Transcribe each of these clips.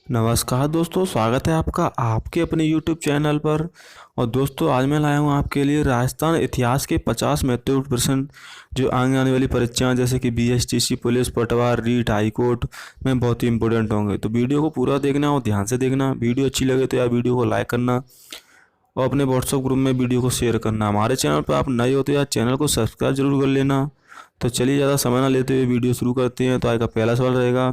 नमस्कार दोस्तों, स्वागत है आपका आपके अपने YouTube चैनल पर। और दोस्तों, आज मैं लाया हूँ आपके लिए राजस्थान इतिहास के 50 महत्वपूर्ण प्रश्न जो आने वाली परीक्षाएं जैसे कि BSTC, पुलिस, पटवार, रीट, हाई कोर्ट में बहुत ही इंपॉर्टेंट होंगे। तो वीडियो को पूरा देखना और ध्यान से देखना। वीडियो अच्छी लगे तो यार वीडियो को लाइक करना और अपने व्हाट्सएप ग्रुप में वीडियो को शेयर करना। हमारे चैनल पर आप नए हो तो यार चैनल को सब्सक्राइब जरूर कर लेना। तो चलिए ज़्यादा समय ना लेते हुए वीडियो शुरू करते हैं। तो आज का पहला सवाल रहेगा,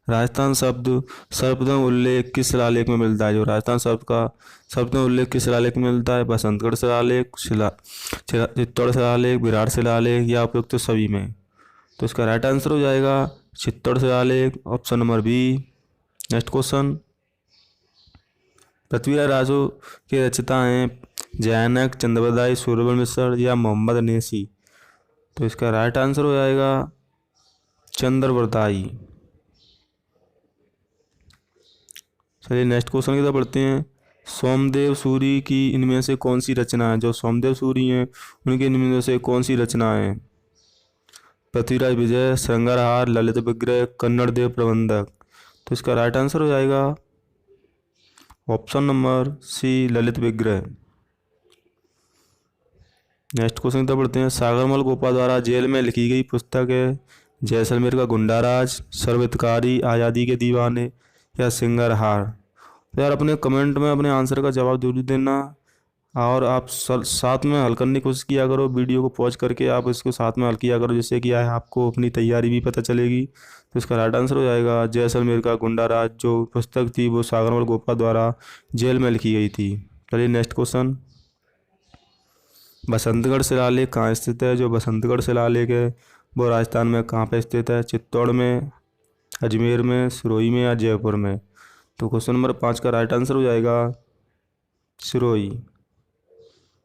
राजस्थान शब्द सर्वप्रथम उल्लेख किस शिलालेख में मिलता है? जो राजस्थान शब्द का सर्वप्रथम उल्लेख किस शिलालेख में मिलता है? बसंतगढ़ शिलालेख, चित्तौड़ शिलालेख, विराट शिलालेख या उपयुक्त तो सभी में? तो इसका राइट आंसर हो जाएगा चित्तौड़ शिलालेख, option number B. Next question, Prithviraj Raju के रचयिता हैं जयानक, चंद्रबरदाई, सूरबल मिश्र या मोहम्मद नेसी? तो इसका राइट आंसर हो जाएगा चंद्रबरदाई। चलिए नेक्स्ट क्वेश्चन की तरफ बढ़ते हैं। सोमदेव सूरी की इनमें से कौन सी रचना है? जो सोमदेव सूरी हैं उनकी इनमें से कौन सी रचना है? पृथ्वीराज विजय, श्रृंगारहार, ललित विग्रह, कन्नड़ देव प्रबंधक? तो इसका राइट आंसर हो जाएगा ऑप्शन नंबर सी, ललित विग्रह। नेक्स्ट क्वेश्चन की तरफ बढ़ते हैं। सागरमल गोपा द्वारा जेल में लिखी गई पुस्तक है जैसलमेर का गुंडाराज, सर्वहितकारी, आज़ादी के दीवाने या सिंगरहार? तो यार अपने कमेंट में अपने आंसर का जवाब जरूर देना और आप साथ में हल करने की कोशिश किया करो। वीडियो को पॉज करके आप इसको साथ में हल किया करो, जिससे कि आपको अपनी तैयारी भी पता चलेगी। तो इसका राइट आंसर हो जाएगा जैसलमेर का गुंडाराज। जो पुस्तक थी वो सागरमल गोपा द्वारा जेल में लिखी गई थी। चलिए नेक्स्ट क्वेश्चन, बसंतगढ़ शिलालेख कहाँ स्थित है? जो बसंतगढ़ शिलालेख है वो राजस्थान में कहाँ पे स्थित है? चित्तौड़ में, अजमेर में, सिरोही में या जयपुर में? तो क्वेश्चन नंबर 5 का राइट आंसर हो जाएगा सिरोही।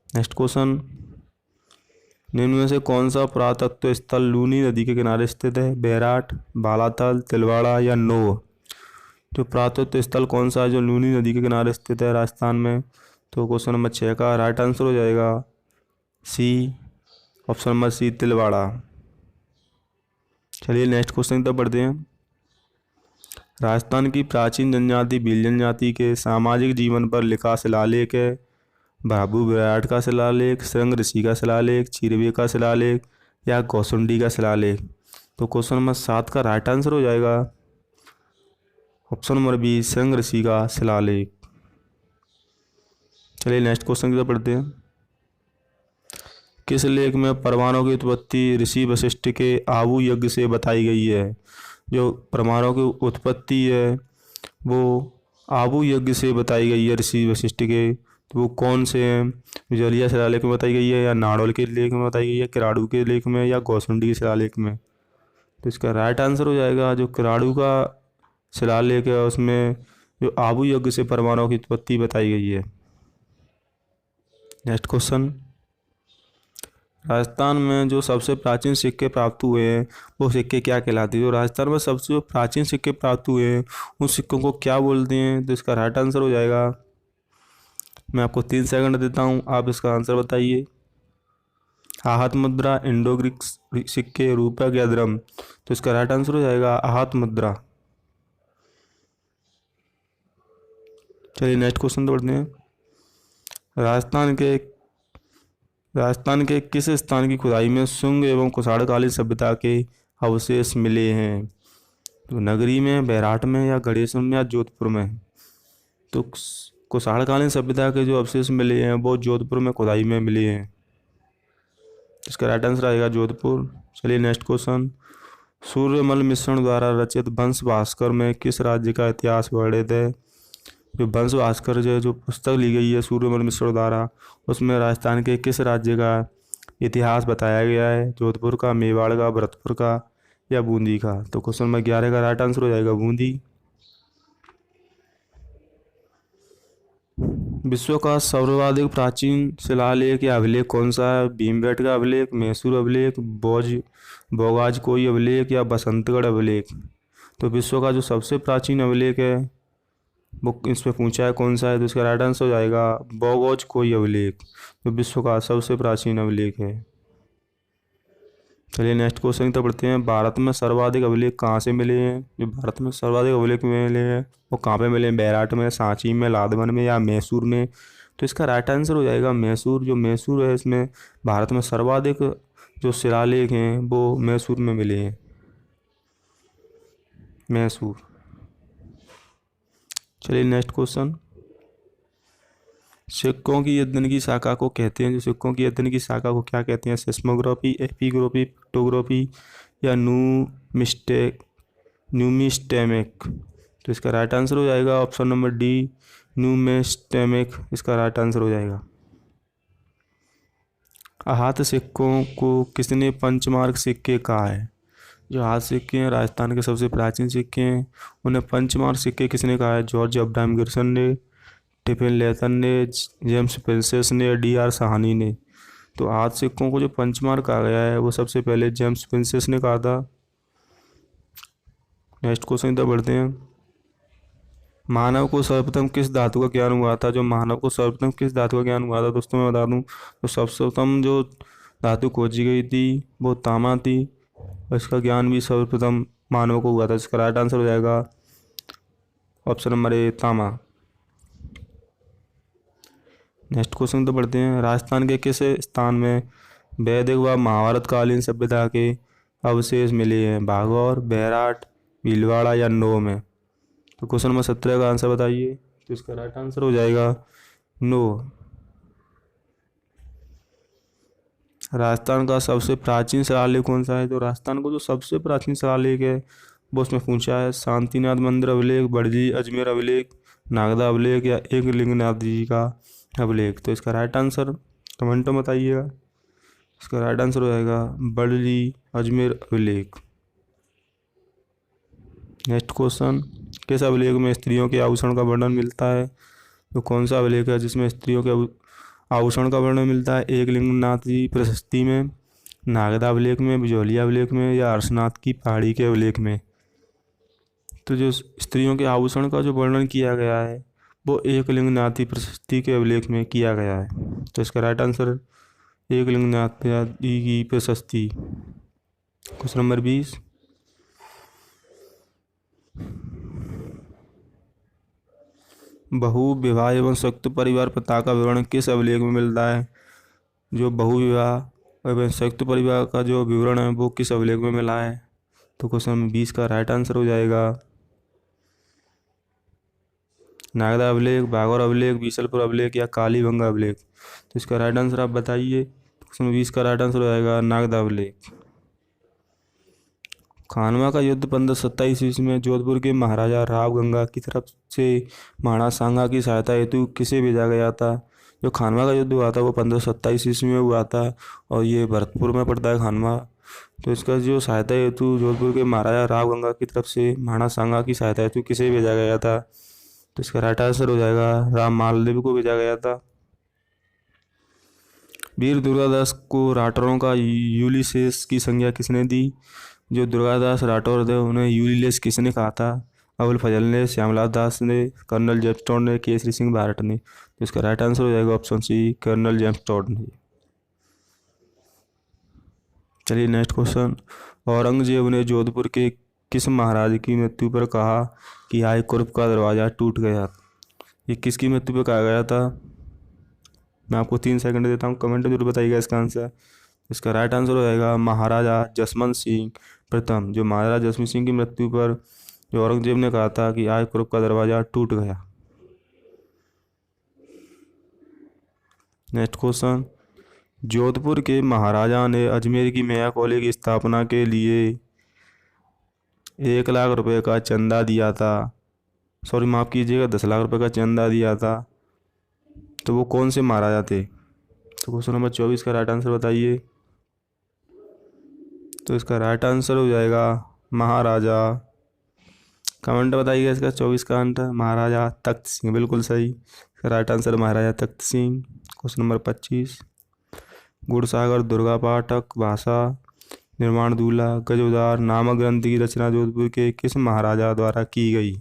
नेक्स्ट क्वेश्चन, निम्न में से कौन सा पुरातत्व स्थल लूनी नदी के किनारे स्थित है? बैराट, बालाथल, तिलवाड़ा या नोह? जो पुरातत्व स्थल कौन सा है जो लूनी नदी के किनारे स्थित है राजस्थान में? तो क्वेश्चन नंबर 6 का राइट आंसर हो जाएगा सी, ऑप्शन नंबर सी, तिलवाड़ा। चलिए नेक्स्ट क्वेश्चन की तरफ बढ़ते हैं। राजस्थान की प्राचीन जनजाति भील जनजाति के सामाजिक जीवन पर लिखा शिलालेख है भाभू विराट का शिलालेख, श्रृंग ऋषि का शिलालेख, चिरवे का शिलालेख या कौसुंडी का शिलालेख? तो क्वेश्चन नंबर 7 का राइट आंसर हो जाएगा ऑप्शन नंबर बी, श्रृंग ऋषि का शिलालेख। चलिए नेक्स्ट क्वेश्चन की तरफ बढ़ते हैं। किस लेख में परमाणु की उत्पत्ति ऋषि वशिष्ठ के आबू यज्ञ से बताई गई है? जो परमाणु की उत्पत्ति है वो आबू यज्ञ से बताई गई है ऋषि वशिष्ठ के। तो वो कौन से हैं? जलिया शिलालेख में बताई गई है या नाड़ोल के लेख में बताई गई है, किराड़ू के लेख में या कौसुंडी के शिलालेख में? तो इसका राइट आंसर हो जाएगा जो किराड़ू का शिलालेख है उसमें जो आबू यज्ञ से परमाणु की उत्पत्ति बताई गई है। नेक्स्ट क्वेश्चन, राजस्थान में जो सबसे प्राचीन सिक्के प्राप्त हुए हैं वो सिक्के क्या कहलाते हैं? जो राजस्थान में सबसे जो प्राचीन सिक्के प्राप्त हुए हैं उन सिक्कों को क्या बोलते हैं? तो इसका राइट आंसर हो जाएगा, मैं आपको 3 सेकंड देता हूँ, आप इसका आंसर बताइए। आहत मुद्रा, इंडो ग्रीक सिक्के, रूपक या द्रम? तो इसका राइट आंसर हो जाएगा आहत मुद्रा। चलिए नेक्स्ट क्वेश्चन बढ़ते हैं। राजस्थान के राजस्थान के किस स्थान की खुदाई में शुंग एवं कुषाणकालीन सभ्यता के अवशेष मिले हैं? तो नगरी में, बैराट में या गणेशन में या जोधपुर में? तो कुषाणकालीन सभ्यता के जो अवशेष मिले हैं वो जोधपुर में खुदाई में मिले हैं। इसका राइट आंसर आएगा जोधपुर। चलिए नेक्स्ट क्वेश्चन, सूर्यमल मिश्रण द्वारा रचित वंश भास्कर में किस राज्य का इतिहास वर्णित है? जो वंश भास्कर जो पुस्तक ली गई है सूर्यमल मिश्र द्वारा उसमें राजस्थान के किस राज्य का इतिहास बताया गया है? जोधपुर का, मेवाड़ का, भरतपुर का या बूंदी का? तो क्वेश्चन नंबर 11 का राइट आंसर हो जाएगा बूंदी। विश्व का सर्वाधिक प्राचीन शिलालेख या अभिलेख कौन सा है? भीमबेटका का अभिलेख, मैसूर अभिलेख, बोगाज कोई अभिलेख या बसंतगढ़ अभिलेख? तो विश्व का जो सबसे प्राचीन अभिलेख है वो इसमें पूछा है कौन सा है? तो इसका राइट आंसर हो जाएगा बोगाज कोई अभिलेख, जो विश्व का सबसे प्राचीन अभिलेख है। चलिए नेक्स्ट क्वेश्चन की तरफ बढ़ते हैं। भारत में सर्वाधिक अभिलेख कहाँ से मिले हैं? जो भारत में सर्वाधिक अभिलेख मिले हैं वो कहाँ पे मिले हैं? बैराट में, सांची में, लादवन में या मैसूर में? तो इसका राइट आंसर हो जाएगा मैसूर। जो मैसूर है इसमें भारत में सर्वाधिक जो शिलालेख हैं वो मैसूर में मिले हैं, मैसूर। चलिए नेक्स्ट क्वेश्चन। सिक्कों की अध्ययन की शाखा को कहते हैं, जो सिक्कों की अध्ययन की शाखा को क्या कहते हैं? सेस्मोग्राफी, एपिग्राफी, पिक्टोग्राफी या न्यूमिस्टेमिक? तो इसका राइट आंसर हो जाएगा ऑप्शन नंबर डी, न्यूमिस्टेमिक इसका राइट आंसर हो जाएगा। हाथ सिक्कों को किसने पंचमार्क सिक्के कहा है? जो हाथ सिक्के हैं राजस्थान के सबसे प्राचीन सिक्के हैं, उन्हें पंचमार्क सिक्के किसने कहा है? जॉर्ज अब्राहम गिब्सन ने, टिफिन लेथन ने, जेम्स प्रिंसेस ने या डी.आर. साहनी ने? तो हाथ सिक्कों को जो पंचमार्क कहा गया है वो सबसे पहले जेम्स प्रिंसेस ने कहा था। नेक्स्ट क्वेश्चन इधर बढ़ते हैं। मानव को सर्वप्रथम किस धातु का ज्ञान हुआ था? जो मानव को सर्वप्रथम किस धातु का ज्ञान हुआ था दोस्तों मैं बता दूं, तो सबसे प्रथम जो धातु खोजी गई थी वो तांबा थी, और इसका ज्ञान भी सर्वप्रथम मानव को हुआ था। इसका राइट आंसर हो जाएगा ऑप्शन नंबर ए, तांबा। नेक्स्ट क्वेश्चन तो पढ़ते हैं। राजस्थान के किस स्थान में वैदिक व महाभारत कालीन सभ्यता के अवशेष मिले हैं? भागौर, बैराट, भीलवाड़ा या नो में? तो क्वेश्चन नंबर 17 का आंसर बताइए। तो इसका राइट आंसर हो जाएगा नो। राजस्थान का सबसे प्राचीन शिलालेख कौन सा है? तो राजस्थान को जो सबसे प्राचीन शिलालेख है वो उसमें पूछा है शांतिनाथ मंदिर अभिलेख, बड़जी अजमेर अभिलेख, नागदा अभिलेख या एकलिंगनाथ जी का अभिलेख? तो इसका राइट आंसर कमेंट में बताइएगा। इसका राइट आंसर हो जाएगा बड़जी अजमेर अभिलेख। Next question. किस अभिलेख में स्त्रियों के आभूषण का वर्णन मिलता है? तो कौन सा अभिलेख है जिसमें स्त्रियों के आभूषण का वर्णन मिलता है? एकलिंगनाथ जी प्रशस्ति में, नागदा अभिलेख में, बिजौलिया अभिलेख में या हर्षनाथ की पहाड़ी के अभिलेख में? तो जो स्त्रियों के आभूषण का जो वर्णन किया गया है वो एकलिंगनाथी प्रशस्ति के अभिलेख में किया गया है। तो इसका राइट आंसर एकलिंगनाथ की प्रशस्ति। Question number 20। बहु विवाह एवं संयुक्त परिवार प्रथा का विवरण किस अभिलेख में मिलता है? जो बहु विवाह एवं संयुक्त परिवार का जो विवरण है वो किस अभिलेख में मिला है? तो क्वेश्चन नंबर 20 का राइट आंसर हो जाएगा नागदा अभिलेख, भागौर अभिलेख, बीसलपुर अभिलेख या कालीबंगा अभिलेख? तो इसका राइट आंसर आप बताइए। क्वेश्चन नंबर 20 का राइट आंसर हो जाएगा नागदा अभिलेख। खानवा का युद्ध 1527 ईस्वी में जोधपुर के महाराजा राव गंगा की तरफ से महाराणा सांगा की सहायता हेतु किसे भेजा गया था? जो खानवा का युद्ध हुआ था वो 1527 ईस्वी में हुआ था और ये भरतपुर में पड़ता है खानवा। तो इसका जो सहायता हेतु जोधपुर के महाराजा राव गंगा की तरफ से महाराणा सांगा की सहायता हेतु किसे भेजा गया था? तो इसका राइट आंसर हो जाएगा राम मालदेव को भेजा गया था। वीर दुर्गादास को राठौरों का यूलिसेस की संज्ञा किसने दी? जो दुर्गादास राठौर थे उन्हें यूलिसेस किसने कहा था? अबुल फजल ने, श्यामलाल दास ने, कर्नल जेम्स टॉड ने, केसरी सिंह भारत ने? तो इसका राइट आंसर हो जाएगा option C, Colonel James Tod ने। चलिए नेक्स्ट क्वेश्चन। औरंगजेब ने जोधपुर के किस महाराज की मृत्यु पर कहा कि आय कुर्ब का दरवाज़ा टूट गया? ये किसकी मृत्यु पर कहा गया था? मैं आपको 3 सेकंड देता हूँ, कमेंट जरूर बताइएगा इसका आंसर। इसका राइट आंसर हो जाएगा महाराजा जसवंत सिंह प्रथम। जो महाराजा जसवंत सिंह की मृत्यु पर जो औरंगजेब ने कहा था कि आय कुर्ब का दरवाज़ा टूट गया। Next question. जोधपुर के महाराजा ने अजमेर की मैया कॉलेज की स्थापना के लिए 1 लाख रुपए का चंदा दिया था। सॉरी माफ़ कीजिएगा, 10 लाख रुपए का चंदा दिया था। तो वो कौन से महाराजा थे? तो क्वेश्चन नंबर 24 का राइट आंसर बताइए। तो इसका राइट आंसर हो जाएगा महाराजा, कमेंट बताइएगा इसका 24 का आंसर महाराजा तख्त सिंह। बिल्कुल सही, इसका right answer Maharaja Takht Singh. Question number 25। Gudsagar, Durga Pathak, भाषा निर्माण दूल्हा, गजोदार नामक ग्रंथ की रचना जोधपुर के किस महाराजा द्वारा की गई?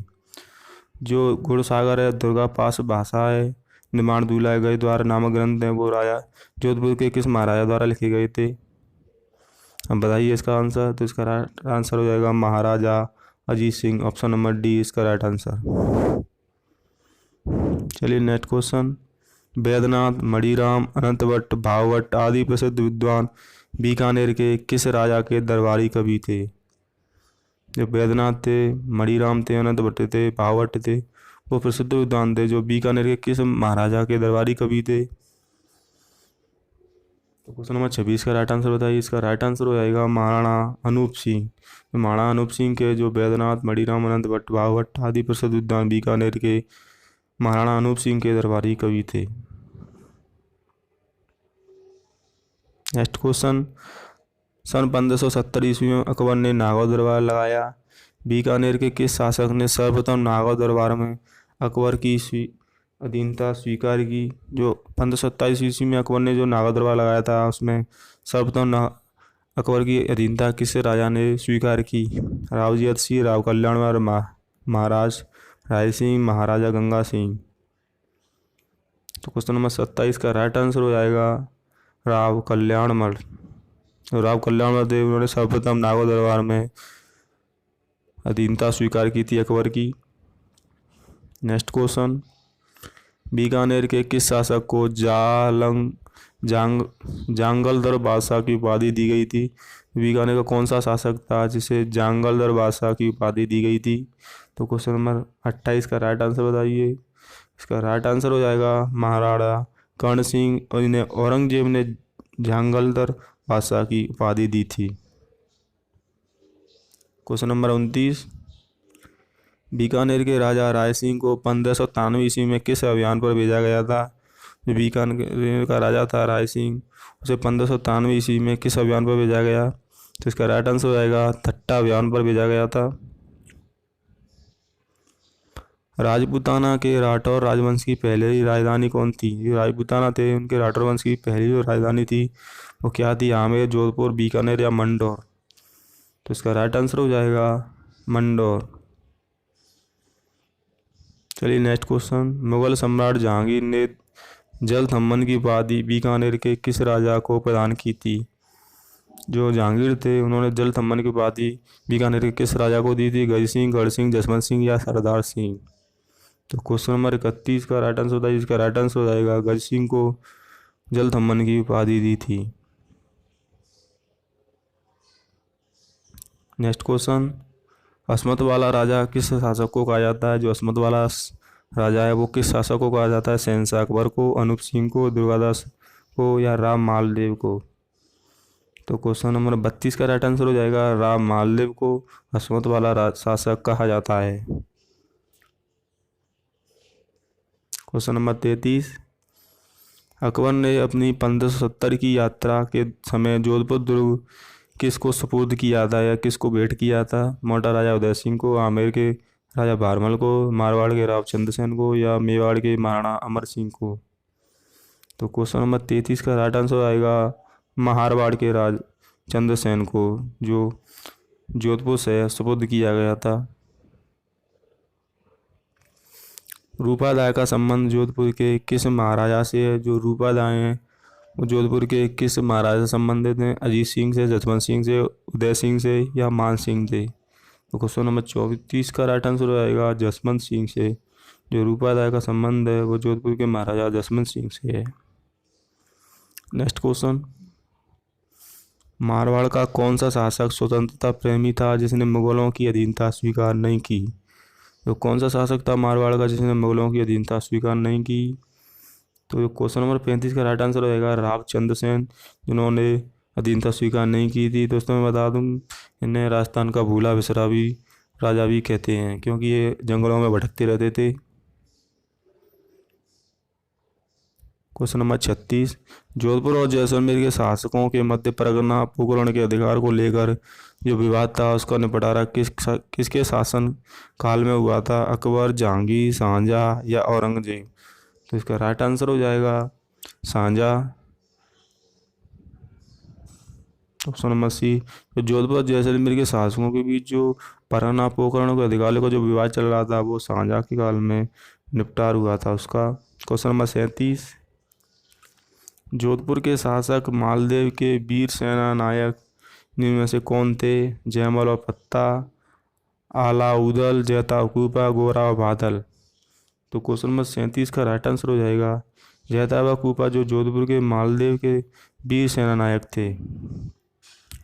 जो गुड़सागर है, दुर्गा पास भाषा है, निर्माण दूल्हा है, गजोदार नामक ग्रंथ है वो राजा जोधपुर के किस महाराजा द्वारा लिखे गए थे? अब बताइए इसका आंसर। तो इसका राइट आंसर हो जाएगा Maharaja Ajit Singh. Option number D इसका राइट आंसर। चलिए नेक्स्ट क्वेश्चन। वैद्यनाथ, मणिराम, अनंतभट्ट, भागवत आदि प्रसिद्ध विद्वान बीकानेर के किस राजा के दरबारी कवि थे? जो वैद्यनाथ थे, मणिराम थे, अनंतभट्ट थे, भागवत थे, वो प्रसिद्ध विद्वान थे जो बीकानेर के किस महाराजा के दरबारी कवि थे? तो क्वेश्चन नंबर 26 का राइट आंसर बताइए। इसका राइट आंसर हो जाएगा महाराणा अनूप सिंह। महाराणा अनूप सिंह के जो वैद्यनाथ, मणिराम, अनंतभट्ट, भागवत आदि प्रसिद्ध विद्वान बीकानेर के महाराणा अनूप सिंह के दरबारी कवि थे। Next question. सन 1570 ईस्वी में अकबर ने नागौर दरबार लगाया। बीकानेर के किस शासक ने सर्वप्रथम नागौर दरबार में अकबर की अधीनता स्वीकार की? जो 1527 ईस्वी में अकबर ने जो नागौर दरबार लगाया था उसमें सर्वप्रथम अकबर की अधीनता किस राजा ने स्वीकार की? राव जी सिंह, राव कल्याणमल, महाराज राय सिंह, महाराजा गंगा सिंह। तो क्वेश्चन नंबर 27 का राइट आंसर हो जाएगा राव कल्याणमल। राव कल्याणमल देव उन्होंने सर्वप्रथम नागौर दरबार में अधीनता स्वीकार की थी अकबर की। Next question. बीकानेर के किस शासक को जांगलदर बादशाह की उपाधि दी गई थी? बीकानेर का कौन सा शासक था जिसे जांगलदर बादशाह की उपाधि दी गई थी? तो क्वेश्चन नंबर 28 का राइट आंसर बताइए। इसका राइट आंसर हो जाएगा महाराणा कर्ण सिंह, और इन्हें औरंगजेब ने जांगलदर बादशाह की उपाधि दी थी। Question number 29। बीकानेर के राजा राय सिंह को 1593 ईस्वी में किस अभियान पर भेजा गया था? जो बीकानेर का राजा था राय सिंह, उसे 1593 ईस्वी में किस अभियान पर भेजा गया? तो इसका राइट आंसर हो जाएगा थट्टा अभियान पर भेजा गया था। राजपूताना के राठौर राजवंश की पहली राजधानी कौन थी? जो राजपूताना थे उनके राठौर वंश की पहली जो राजधानी थी वो क्या थी? आमेर, जोधपुर, बीकानेर या मंडौर? तो इसका राइट आंसर हो जाएगा मंडौर। चलिए नेक्स्ट क्वेश्चन। मुगल सम्राट जहांगीर ने जल थम्मन की उपाधि बीकानेर के किस राजा को प्रदान की थी? जो जहांगीर थे उन्होंने जल थम्मन की उपाधि बीकानेर के किस राजा को दी थी? गज सिंह, गढ़ सिंह, जसवंत सिंह या सरदार सिंह? तो क्वेश्चन नंबर 31 का राइट आंसर बताइए। इसका राइट आंसर हो जाएगा गज सिंह को जल थम्मन की उपाधि दी थी। Next question. अस्मत वाला राजा किस शासक को कहा जाता है? जो अस्मत वाला राजा है वो किस शासक को कहा जाता है? शहंशाह अकबर को, अनूप सिंह को, दुर्गादास को या राम मालदेव को? तो क्वेश्चन नंबर 32 का राइट आंसर हो जाएगा राम मालदेव को अस्मत वाला शासक कहा जाता है। Question number 33। अकबर ने अपनी 1570 की यात्रा के समय जोधपुर दुर्ग किसको सुपुर्द किया था या किसको भेंट किया था? मोटा राजा उदय सिंह को, आमेर के राजा भारमल को, मारवाड़ के राव चंद्रसेन को या मेवाड़ के महाराणा अमर सिंह को? तो क्वेश्चन नंबर 33 का राइट आंसर आएगा मारवाड़ के राज चंद्रसेन को, जो जोधपुर से सुपुर्द किया गया था। रूपादाय का संबंध जोधपुर के किस महाराजा से है? जो रूपादाय हैं वो जोधपुर के किस महाराजा से संबंधित हैं? अजीत सिंह से, जसवंत सिंह से, उदय सिंह से या मान सिंह से? तो क्वेश्चन नंबर 34 का राइट आंसर हो जाएगा जसवंत सिंह से। जो रूपादाय का संबंध है वो जोधपुर के महाराजा जसवंत सिंह से है। Next question. मारवाड़ का कौन सा शासक स्वतंत्रता प्रेमी था जिसने मुगलों की अधीनता स्वीकार नहीं की? तो कौन सा शासक था मारवाड़ का जिसने मुगलों की अधीनता स्वीकार नहीं की? तो क्वेश्चन नंबर 35 का राइट आंसर हो जाएगा राव चंद्रसेन, जिन्होंने अधीनता स्वीकार नहीं की थी। दोस्तों मैं बता दूं इन्हें राजस्थान का भूला बिसरा भी राजा भी कहते हैं क्योंकि ये जंगलों में भटकते रहते थे। Question number 36। जोधपुर और जैसलमेर के शासकों के मध्य परगना उपकरण के अधिकार को लेकर जो विवाद था उसका निपटारा किसके शासन काल में हुआ था? अकबर, जहांगीर, शाहजहां या औरंगजेब? तो इसका राइट आंसर हो जाएगा शाहजहां। Option number C. तो जोधपुर और जैसलमेर के शासकों के बीच जो परगना उपकरणों के अधिकार का जो विवाद चल रहा था वो शाहजहां के काल में निपटार हुआ था उसका। Question number 37। जोधपुर के शासक मालदेव के वीर सेना नायक निम्न में से कौन थे? जयमल और पत्ता, आलाउदल, जैताकूपा, गोरा और बादल। तो क्वेश्चन नंबर 37 का राइट आंसर हो जाएगा जैताकूपा, जो जोधपुर के मालदेव के वीर सेना नायक थे।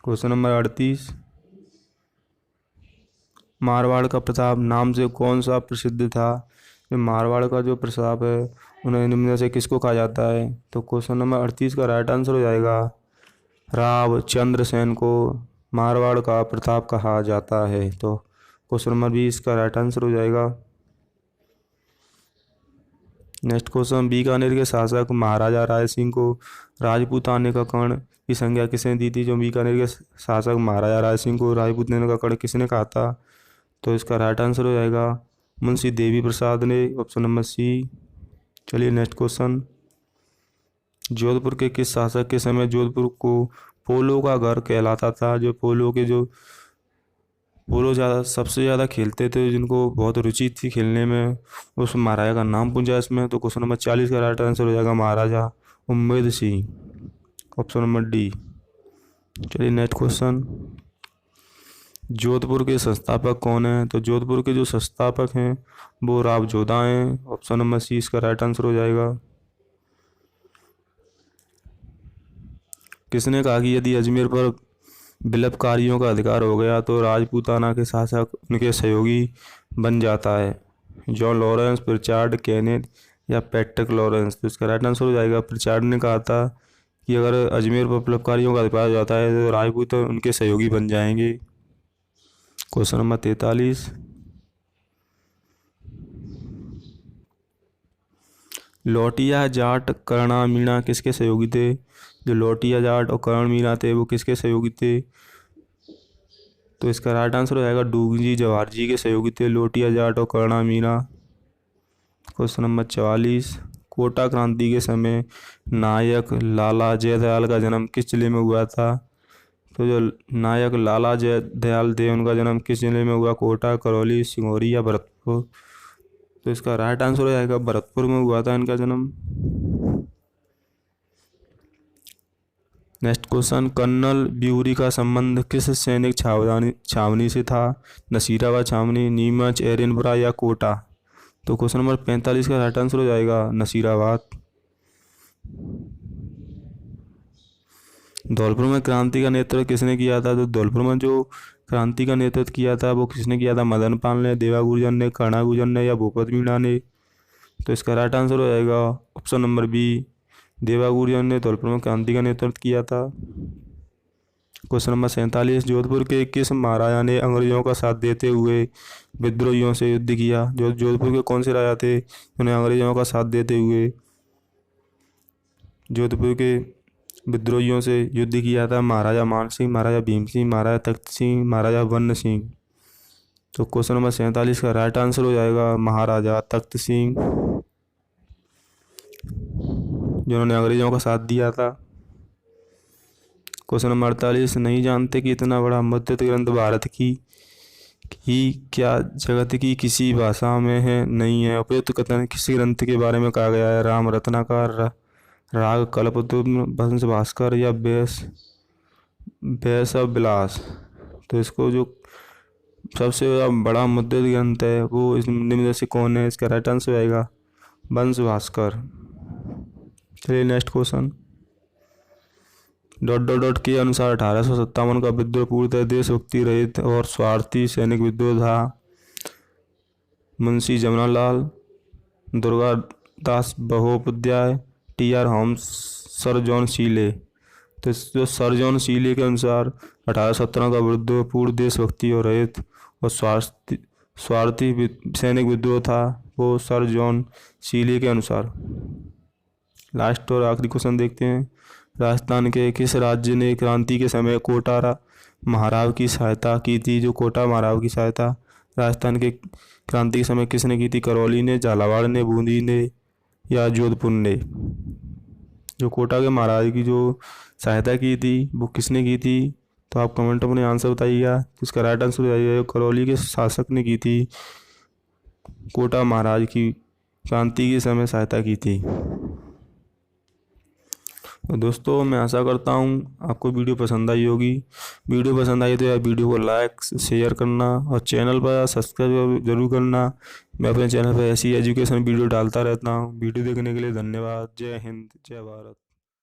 क्वेश्चन नंबर 38, मारवाड़ का प्रताप नाम से कौन सा प्रसिद्ध था? मारवाड़ का जो प्रताप है उन्हें निम्न में से किसको कहा जाता है? तो क्वेश्चन नंबर 38 का राइट आंसर हो जाएगा राव चंद्रसेन को मारवाड़ का प्रताप कहा जाता है। तो क्वेश्चन नंबर 20 का राइट आंसर हो जाएगा। नेक्स्ट क्वेश्चन, बीकानेर के शासक महाराजा राय सिंह को राजपूत आने का कर्ण की संज्ञा किसने दी थी? जो बीकानेर के शासक महाराजा राय सिंह को राजपूत आने का कर्ण किसने कहा था? तो इसका राइट आंसर हो जाएगा मुंशी देवी प्रसाद ने, ऑप्शन नंबर सी। चलिए नेक्स्ट क्वेश्चन, जोधपुर के किस शासक के समय जोधपुर को पोलो का घर कहलाता था? जो पोलो सबसे ज़्यादा खेलते थे, जिनको बहुत रुचि थी खेलने में, उस महाराजा का नाम पूछा इसमें। तो क्वेश्चन नंबर 40 का राइट आंसर हो जाएगा Maharaja Ummed Singh, option number D. चलिए नेक्स्ट क्वेश्चन, जोधपुर के संस्थापक कौन हैं? तो जोधपुर के जो संस्थापक हैं वो राव जोधा हैं, ऑप्शन नंबर सी इसका राइट आंसर हो जाएगा। किसने कहा कि यदि अजमेर पर विप्लवकारियों का अधिकार हो गया तो राजपूताना के शासक उनके सहयोगी बन जाता है? जॉन लॉरेंस, प्रिचार्ड, केनेथ या पैट्रिक लॉरेंस। तो इसका राइट आंसर हो जाएगा प्रिचार्ड ने कहा था कि अगर अजमेर पर विप्लवकारियों का अधिकार हो जाता है तो राजपूत उनके सहयोगी बन जाएंगे। क्वेश्चन नंबर 43, लौटिया जाट करणा मीणा किसके सहयोगी थे? जो लौटिया जाट और करण मीणा थे वो किसके सहयोगी थे? तो इसका राइट आंसर हो जाएगा डूंगजी जवाहर जी के सहयोगी थे लौटिया जाट और करणा मीणा। क्वेश्चन नंबर 44, कोटा क्रांति के समय नायक लाला जयदयाल का जन्म किस जिले में हुआ था? तो जो नायक लाला जयदयाल थे उनका जन्म किस जिले में हुआ? कोटा, करौली, सिंगरौली या भरतपुर। तो इसका राइट आंसर हो जाएगा भरतपुर में हुआ था इनका जन्म। नेक्स्ट क्वेश्चन, कर्नल ब्यूरी का संबंध किस सैनिक छावनी से था? नसीराबाद छावनी, नीमच, एरनपुरा या कोटा। तो क्वेश्चन नंबर 45 का राइट आंसर हो जाएगा नसीराबाद। धौलपुर में क्रांति का नेतृत्व किसने किया था? तो धौलपुर में जो क्रांति का नेतृत्व किया था वो किसने किया था? मदन पाल ने, देवा गुर्जर ने, कर्णा गुर्जर ने या भूपत मीणा ने। तो इसका राइट आंसर हो जाएगा ऑप्शन नंबर बी, देवा गुर्जर ने धौलपुर में क्रांति का नेतृत्व किया था। क्वेश्चन नंबर 47, जोधपुर के किस महाराजा ने अंग्रेजों का साथ देते हुए विद्रोहियों से युद्ध किया? जो जोधपुर के कौन से राजा थे उन्हें अंग्रेजों का साथ देते हुए जोधपुर के विद्रोहियों से युद्ध किया था? महाराजा मान सिंह, महाराजा भीम सिंह, महाराजा तख्त सिंह, महाराजा वर्ण सिंह। तो क्वेश्चन नंबर 47 का राइट आंसर हो जाएगा महाराजा तख्त सिंह, जिन्होंने अंग्रेजों का साथ दिया था। क्वेश्चन नंबर 48, नहीं जानते कि इतना बड़ा मुद्रित ग्रंथ भारत की ही क्या जगत की किसी भाषा में है नहीं है? उपयुक्त कथन किस ग्रंथ के बारे में कहा गया है? राम रत्नाकर, राग कल्पद्रुम, वंश भास्कर या व्यास विलास। तो इसको जो सबसे बड़ा मुद्रित ग्रंथ है वो इस निम्न में से कौन है? इसका राइट आंसर आएगा वंश भास्कर। चलिए next question, dot dot dot के अनुसार 1857 का विद्रोह पूर्णतः देशभक्ति रहित और स्वार्थी सैनिक विद्रोह था। मुंशी जमनालाल, दुर्गादास बहोपाध्याय, T R. Holmes, sir John Seeley. तो जो सर जॉन सीले के अनुसार 1817 का विद्रोह पूर्ण देशभक्ति और रहित और स्वार्थी सैनिक विद्रोह था, वो सर जॉन सीले के अनुसार। लास्ट और आखिरी क्वेश्चन देखते हैं, राजस्थान के किस राज्य ने क्रांति के समय कोटा महाराव की सहायता की थी? जो कोटा महाराव की सहायता राजस्थान के क्रांति के समय किसने की थी? करौली ने, झालावाड़ ने, बूंदी ने या जोधपुर ने। जो कोटा के महाराज की जो सहायता की थी वो किसने की थी? तो आप कमेंट में आंसर बताइएगा। इसका राइट आंसर हो जाइए करौली के शासक ने की थी, कोटा महाराज की क्रांति के समय सहायता की थी। तो दोस्तों मैं आशा करता हूँ आपको वीडियो पसंद आई होगी। वीडियो पसंद आई तो यार वीडियो को लाइक शेयर करना और चैनल पर सब्सक्राइब जरूर करना। मैं अपने चैनल पर ऐसी एजुकेशन वीडियो डालता रहता हूँ। वीडियो देखने के लिए धन्यवाद। जय हिंद, जय भारत।